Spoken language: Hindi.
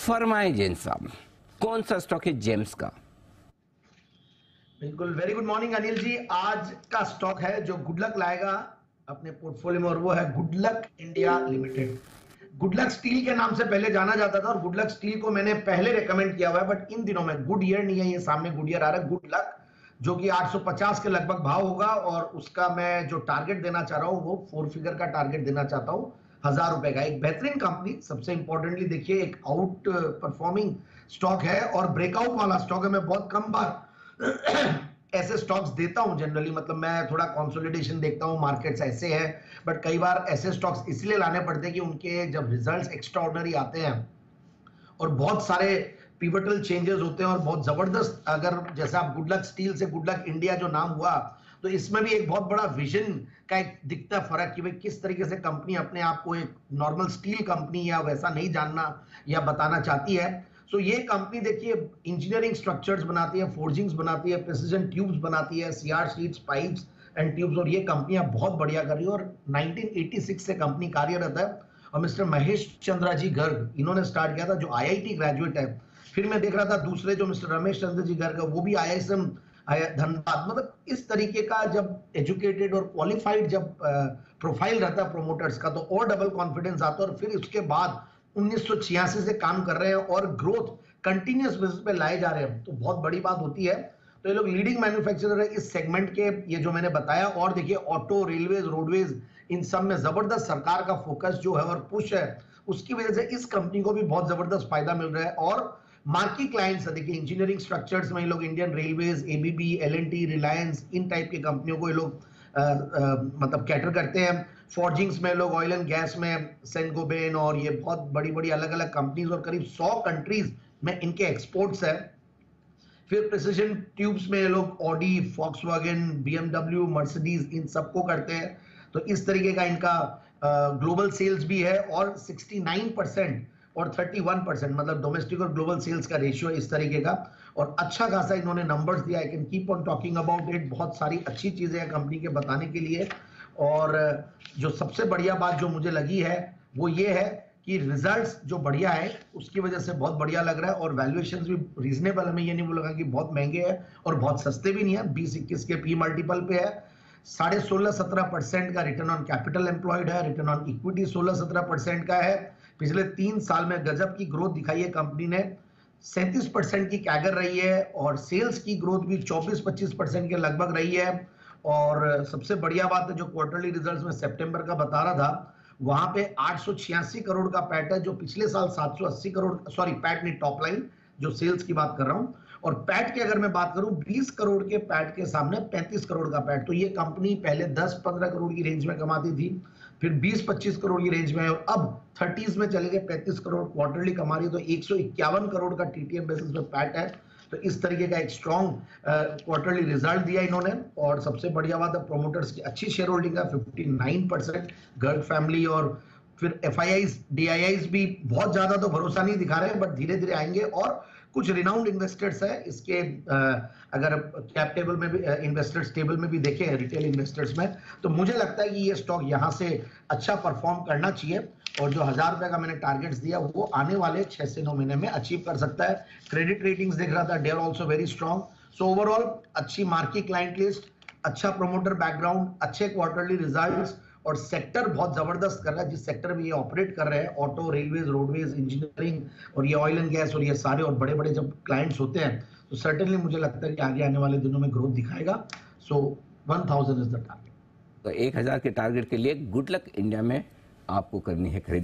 फरमाए जैन साहब, कौन सा स्टॉक है जेम्स का? बिल्कुल, very good morning Anil ji. आज का स्टॉक है जो गुड लक लाएगा अपने पोर्टफोलियो में, और वो है good luck India limited. Good luck steel के नाम से पहले जाना जाता था, और गुड लक स्टील को मैंने पहले रेकमेंड किया हुआ है, बट इन दिनों में गुड ईयर नहीं है, ये सामने गुड ईयर आ रहा है, गुड लक, जो कि 850 के लगभग भाव होगा, और उसका मैं जो टारगेट देना चाह रहा हूं वो 4 फिगर का टारगेट देना चाहता हूं, 1000 रुपए का। एक बेहतरीन कंपनी, सबसे इंपॉर्टेंटली देखिए, एक आउट परफॉर्मिंग स्टॉक है और ब्रेकआउट वाला स्टॉक है। मैं बहुत कम बार ऐसे स्टॉक्स देता हूं जनरली, मतलब मैं थोड़ा कंसोलिडेशन देखता हूं, मार्केट्स ऐसे हैं, बट कई बार ऐसे स्टॉक्स इसलिए लाने पड़ते हैं कि उनके जब रिजल्ट्स एक्स्ट्राऑर्डिनरी आते हैं और बहुत सारे पिवटल चेंजेस होते हैं और बहुत जबरदस्त, अगर जैसे आप गुड लक स्टील से गुड लक इंडिया जो नाम हुआ, तो इसमें भी एक बहुत बड़ा विजन का एक दिखता फर्क कि भाई किस तरीके से कंपनी अपने आप को एक नॉर्मल स्टील कंपनी या वैसा नहीं जानना या बताना चाहती है। सो ये कंपनी देखिए इंजीनियरिंग स्ट्रक्चर्स बनाती है, फोर्जिंग्स बनाती है, प्रिसिजन ट्यूब्स बनाती है, CR sheets, pipes and tubes, और ये कंपनियां बहुत बढ़िया कर रही है। और 1986 से कंपनी कार्यरत है, और मिस्टर महेश चंद्रा जी गर्ग इन्होंने स्टार्ट किया था, जो आईआईटी ग्रेजुएट है। फिर मैं देख रहा था दूसरे जो मिस्टर रमेश चंद्र जी गर्ग, वो भी आईआईएसएम धनबाद। मतलब इस तरीके का जब एजुकेटेड और क्वालिफाइड जब प्रोफाइल रहता है प्रोमोटर्स का, तो और डबल कॉन्फिडेंस आता है। और फिर उसके बाद 1986 से काम कर रहे हैं और ग्रोथ कंटिन्यूअस बेसिस पे लाए जा रहे हैं, तो बहुत बड़ी बात होती है। तो ये लोग लीडिंग मैन्युफैक्चरर है इस सेगमेंट के, ये जो मैंने बताया। और देखिए ऑटो, रेलवेज, रोडवेज, इन सब में जबरदस्त सरकार का फोकस जो है और पुश है, उसकी वजह से इस कंपनी को भी बहुत जबरदस्त फायदा मिल रहा है। और मार्की क्लाइंट्स है, देखिए इंजीनियरिंग स्ट्रक्चर्स में ये लोग Indian Railways, ABB, LNT, Reliance, इन टाइप की कंपनियों को ये लोग मतलब कैटर करते हैं। फॉर्जिंग्स में लोग ऑयल एंड गैस में सेंट-गोबेन, और ये बहुत बड़ी बड़ी अलग अलग कंपनीज, और करीब 100 कंट्रीज में इनके एक्सपोर्ट्स है। फिर प्रिसिजन ट्यूब्स में ये लोग ऑडी, फॉक्सवैगन, बीएमडब्ल्यू, मर्सिडीज, इन सबको करते हैं। तो इस तरीके का इनका ग्लोबल सेल्स भी है, और 69% और 31%, मतलब डोमेस्टिक और ग्लोबल सेल्स का रेशियो इस तरीके का, और अच्छा खासा इन्होंने नंबर्स दिया। I can keep on talking about it, बहुत सारी अच्छी चीजें हैं कंपनी के बताने के लिए। और जो सबसे बढ़िया बात जो मुझे लगी है वो ये है कि रिजल्ट्स जो बढ़िया है उसकी वजह से बहुत बढ़िया लग रहा है, और वैल्यूएशंस भी रीजनेबल है। मैं ये नहीं बोलूंगा कि बहुत महंगे हैं और बहुत सस्ते भी नहीं है। 20-21 के पी मल्टीपल पे है, 16.5-17% का रिटर्न ऑन कैपिटल एम्प्लॉयड है, रिटर्न ऑन इक्विटी 16-17% का है। पिछले 3 साल में गजब की ग्रोथ दिखाई है कंपनी ने, 37% की कैगर रही है, और सेल्स की ग्रोथ भी 24-25% के लगभग रही है। और सबसे बढ़िया बात है, जो क्वार्टरली रिजल्ट्स में सितंबर का बता रहा था, वहां पे 886 करोड़ का पैट है, जो पिछले साल 780 करोड़, सॉरी पैट नहीं, टॉप लाइन जो सेल्स की बात कर रहा हूं। और पैट की अगर मैं बात करूं, 20 करोड़ के पैट के सामने 35 करोड़ का पैट। तो ये कंपनी पहले 10-15 करोड़ की रेंज में कमाती थी, फिर 20-25 करोड़ की रेंज में है, और अब 30s में चले गए, 35 करोड़ क्वार्टरली कमा रही है। तो 151 करोड़ का टीटीएम बेसिस पे पैट है। तो इस तरीके का एक स्ट्रॉन्ग क्वार्टरली रिजल्ट दिया इन्होंने। और सबसे बढ़िया बात है, प्रोमोटर्स की अच्छी शेयर होल्डिंग है, 59%, गर्ग फैमिली। और फिर एफआईआईज, डीआईआईज भी बहुत ज्यादा तो भरोसा नहीं दिखा रहे हैं, बट धीरे धीरे आएंगे। और कुछ रिनाउंड इन्वेस्टर्स है इसके, अगर कैप टेबल में भी, इन्वेस्टर्स टेबल में भी देखें रिटेल इन्वेस्टर्स में, तो मुझे लगता है कि ये स्टॉक यहां से अच्छा परफॉर्म करना चाहिए। और जो 1000 रुपए का मैंने टारगेट्स दिया वो आने वाले 6 से 9 महीने में अचीव कर सकता है। क्रेडिट रेटिंग्स देख रहा था, they are also very strong. So overall अच्छी मार्की क्लाइंट लिस्ट, अच्छा प्रोमोटर बैकग्राउंड, अच्छे क्वार्टरली रिजल्ट्स, और सेक्टर बहुत जबरदस्त कर रहा है। जिस सेक्टर में ये ऑपरेट कर रहे हैं, ऑटो, रेलवेज, रोडवेज, इंजीनियरिंग, और ये ऑयल एंड गैस, और ये सारे और बड़े बड़े जब क्लाइंट्स होते हैं, तो सर्टेनली मुझे लगता है कि आगे आने वाले दिनों में ग्रोथ दिखाएगा। सो 1000 इज द टारगेट। तो 1000 के टारगेट के लिए गुड लक इंडिया में आपको करनी है खरीद।